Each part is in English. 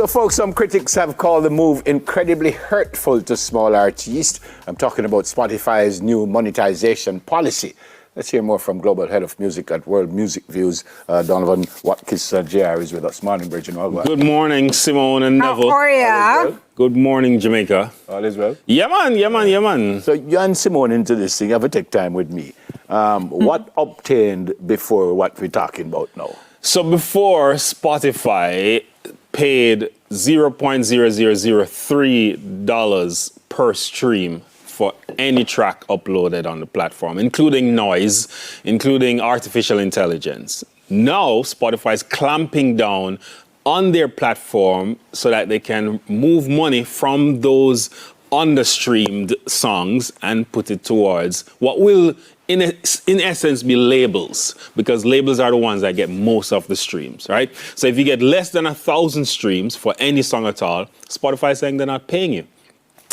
So, folks, some critics have called the move incredibly hurtful to small artists. I'm talking about Spotify's new monetization policy. Let's hear more from Global Head of Music at World Music Views, Donovan Watkins Jr. is with us. Morning, Bridget. Good morning, Simone and Neville. How are ya? Well? Good morning, Jamaica. All is well? Yeah, man. So you and Simone into this thing. Have a take time with me. What obtained before what we're talking about now? So before, Spotify paid $0.0003 per stream for any track uploaded on the platform, including noise, including artificial intelligence. Now, Spotify is clamping down on their platform so that they can move money from those understreamed songs and put it towards what will, in essence, be labels, because labels are the ones that get most of the streams, right? So if you get less than 1,000 streams for any song at all, Spotify is saying they're not paying you.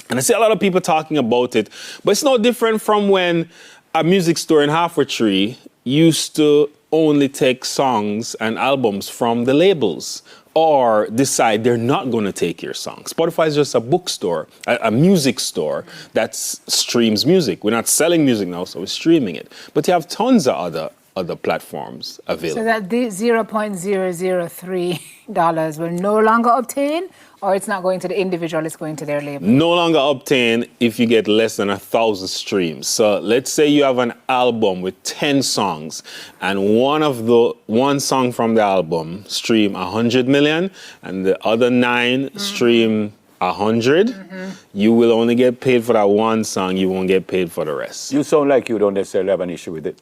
And I see a lot of people talking about it, but it's no different from when a music store in Halfway used to only take songs and albums from the labels or decide they're not going to take your song. Spotify is just a bookstore, a music store that streams music. We're not selling music now, so we're streaming it. But you have tons of other platforms available. So that the $0.003 will no longer obtain, or it's not going to the individual, it's going to their label? No longer obtain if you get less than 1,000 streams. So let's say you have an album with 10 songs and one song from the album stream 100 million and the other 9 stream 100, you will only get paid for that one song, you won't get paid for the rest. You sound like you don't necessarily have an issue with it.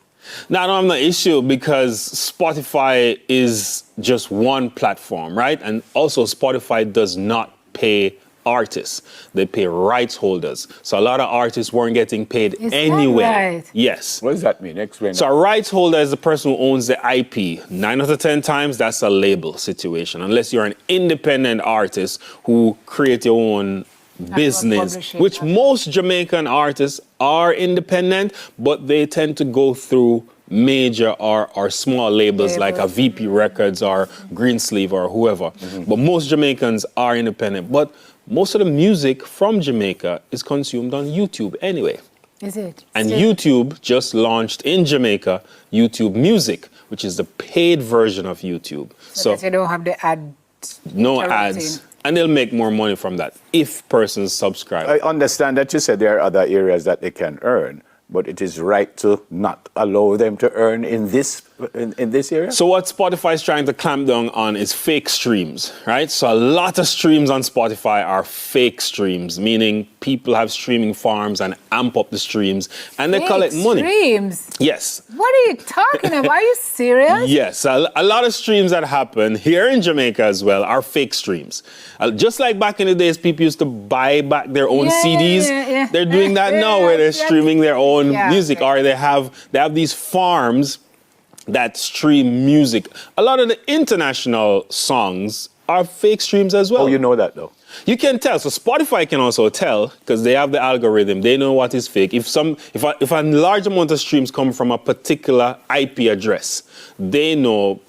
No, I don't have no issue because Spotify is just one platform, right? And also Spotify does not pay artists. They pay rights holders. So a lot of artists weren't getting paid anyway. That right? Yes. What does that mean? Explain. So a rights holder is the person who owns the IP. 9 out of 10 times, that's a label situation. Unless you're an independent artist who create your own business, which most Jamaican artists are independent, but they tend to go through major or small labels like a VP Records or Greensleeve or whoever. But most Jamaicans are independent. But most of the music from Jamaica is consumed on YouTube anyway. Is it? And YouTube just launched in Jamaica YouTube Music, which is the paid version of YouTube. So that you don't have the no ads. And they'll make more money from that if persons subscribe. I understand that you said there are other areas that they can earn, but it is right to not allow them to earn in this area? So what Spotify is trying to clamp down on is fake streams, right? So a lot of streams on Spotify are fake streams, meaning people have streaming farms and amp up the streams, and they collect money. Streams? Yes. What are you talking about? Are you serious? Yes. A lot of streams that happen here in Jamaica as well are fake streams. Just like back in the days, people used to buy back their own CDs. Yeah. They're doing that now where they're streaming their own music, or they have these farms that stream music. A lot of the international songs are fake streams as well. Oh, you know that though? You can tell. So Spotify can also tell because they have the algorithm. They know what is fake. If a large amount of streams come from a particular IP address, they know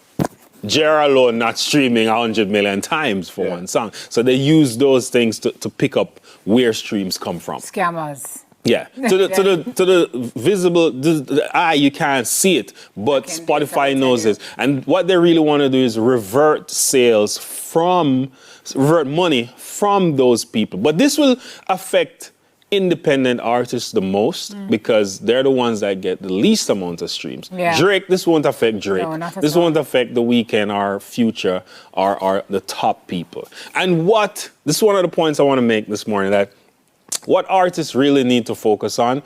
JR alone not streaming 100 million times for one song. So they use those things to pick up where streams come from. Scammers. Yeah, to the visible, the eye, you can't see it, but Spotify knows it. And what they really want to do is revert money from those people. But this will affect independent artists the most because they're the ones that get the least amount of streams. Yeah. Drake, this won't affect Drake. No, not at this all. won't affect The Weeknd or Future or the top people. And this is one of the points I want to make this morning, that what artists really need to focus on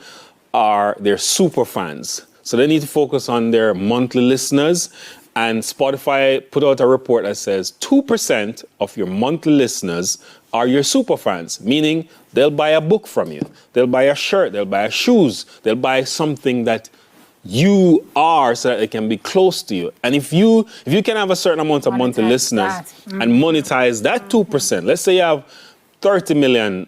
are their super fans. So they need to focus on their monthly listeners. And Spotify put out a report that says 2% of your monthly listeners are your super fans, meaning they'll buy a book from you, they'll buy a shirt, they'll buy shoes, they'll buy something that you are so that they can be close to you. And if you can have a certain amount of monthly listeners and monetize that 2%, let's say you have 30 million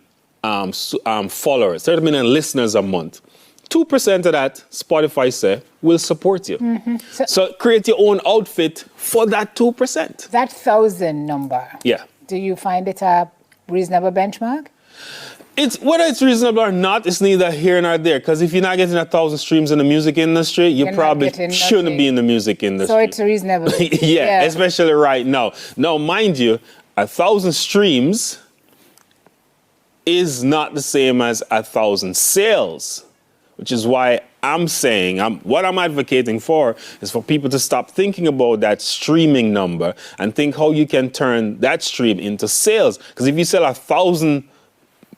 followers, 30 million listeners a month. 2% of that, Spotify say, will support you. So create your own outfit for that 2%. That 1,000 number. Yeah. Do you find it a reasonable benchmark? It's whether it's reasonable or not, it's neither here nor there. Because if you're not getting 1,000 streams in the music industry, you probably shouldn't be in the music industry. So it's reasonable. yeah, especially right now. Now, mind you, 1,000 streams is not the same as 1,000 sales, which is why I'm saying, what I'm advocating for is for people to stop thinking about that streaming number and think how you can turn that stream into sales. Because if you sell 1,000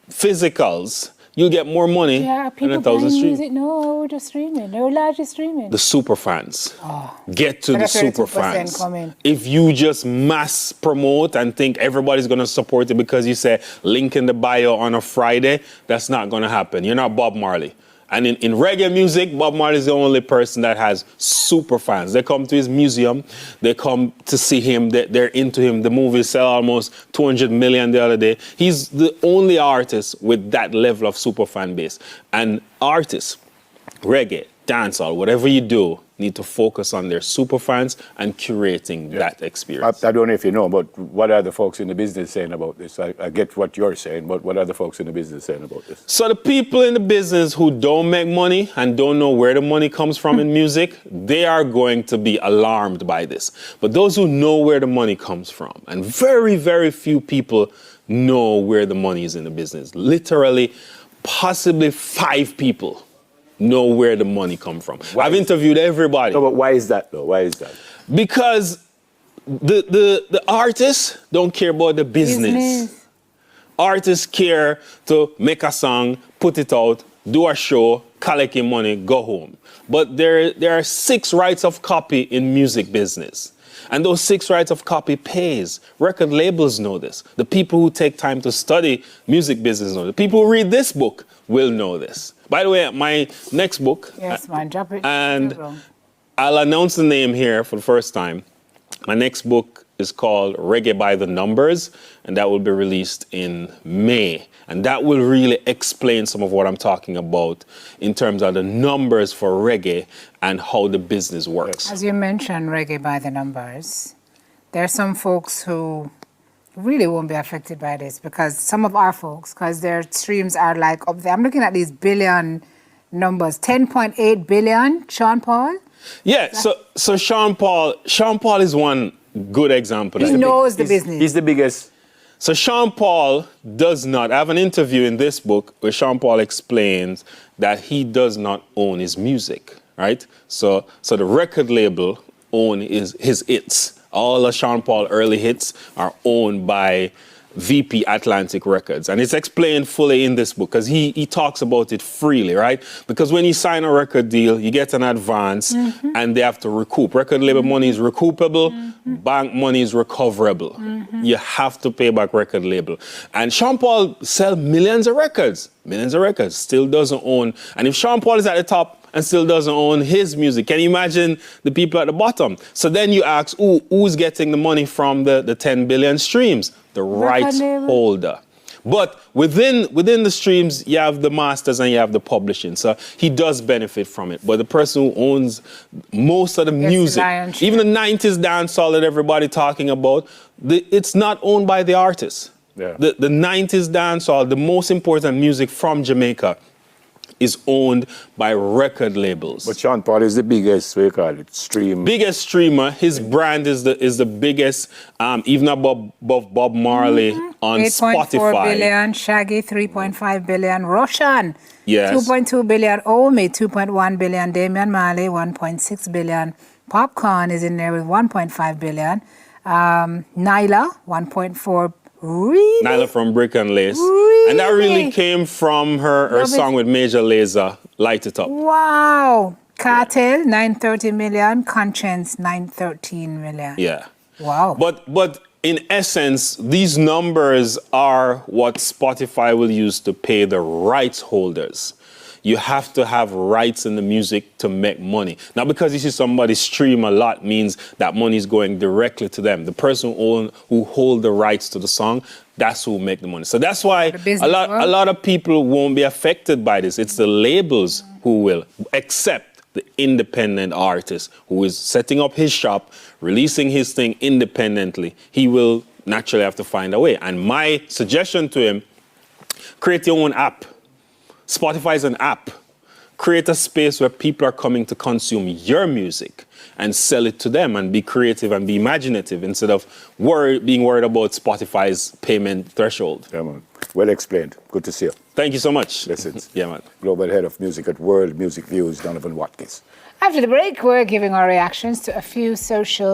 physicals, you get more money than 1,000 streams. Music, no, we're just streaming. They're largely streaming. The super fans. Get to the super fans. If you just mass promote and think everybody's going to support it because you say link in the bio on a Friday, that's not going to happen. You're not Bob Marley. And in reggae music, Bob Marley is the only person that has super fans. They come to his museum, they come to see him, they're into him. The movies sell almost 200 million the other day. He's the only artist with that level of super fan base. And artists, reggae, dancehall, whatever you do, need to focus on their super fans and curating that experience. I don't know if you know, but what are the folks in the business saying about this? I get what you're saying, but what are the folks in the business saying about this? So the people in the business who don't make money and don't know where the money comes from in music, they are going to be alarmed by this. But those who know where the money comes from, and very, very few people know where the money is in the business. Literally, possibly 5 people know where the money come from. I've interviewed everybody. No, but why is that though? Why is that? Because the artists don't care about the business. Artists care to make a song, put it out, do a show, collect your money, go home. But there are 6 rights of copy in music business. And those 6 rights of copy pays. Record labels know this. The people who take time to study music business know this. The people who read this book will know this. By the way, my next book, yes, man, drop it. And I'll announce the name here for the first time. My next book is called Reggae by the Numbers, and that will be released in May. And that will really explain some of what I'm talking about in terms of the numbers for reggae and how the business works. As you mentioned, Reggae by the Numbers, there are some folks who really won't be affected by this because some of our folks, because their streams are like up there. I'm looking at these billion numbers, 10.8 billion, Sean Paul. Yeah, so Sean Paul is one good example. He knows the business. He's the biggest. So Sean Paul does not, I have an interview in this book where Sean Paul explains that he does not own his music, right? So the record label own his hits. All the Sean Paul early hits are owned by VP Atlantic Records. And it's explained fully in this book because he talks about it freely, right? Because when you sign a record deal, you get an advance and they have to recoup. Record label money is recoupable, bank money is recoverable. You have to pay back record label. And Sean Paul sells millions of records, still doesn't own. And if Sean Paul is at the top and still doesn't own his music, can you imagine the people at the bottom? So then you ask, who's getting the money from the 10 billion streams? The rights holder. But within the streams, you have the masters and you have the publishing. So he does benefit from it. But the person who owns most of the music, even the 90s dancehall that everybody talking about, it's not owned by the artists. Yeah. The 90s dancehall, the most important music from Jamaica, is owned by record labels. But Sean Paul is the biggest, what do you call it, biggest streamer. His brand is the biggest, even above Bob Marley on Spotify. 8.4 billion, Shaggy 3.5 billion, Roshan yes. 2.2 billion, Omi 2.1 billion, Damian Marley 1.6 billion, Popcorn is in there with 1.5 billion, Nyla 1.4 Really? Nyla from Brick and Lace. Really? And that really came from her song with Major Lazer, Light It Up. Wow. Cartel, 930 million. Conscience, 913 million. Yeah. Wow. But in essence, these numbers are what Spotify will use to pay the rights holders. You have to have rights in the music to make money. Not because you see somebody stream a lot means that money is going directly to them. The person who hold the rights to the song, that's who make the money. So that's why a lot of people won't be affected by this. It's the labels who will, except the independent artist who is setting up his shop, releasing his thing independently. He will naturally have to find a way. And my suggestion to him, create your own app. Spotify is an app. Create a space where people are coming to consume your music and sell it to them, and be creative and be imaginative instead of being worried about Spotify's payment threshold. Yeah, man. Well explained. Good to see you. Thank you so much. Blessings. Yeah, man. Global Head of Music at World Music Views, Donovan Watkins. After the break, we're giving our reactions to a few social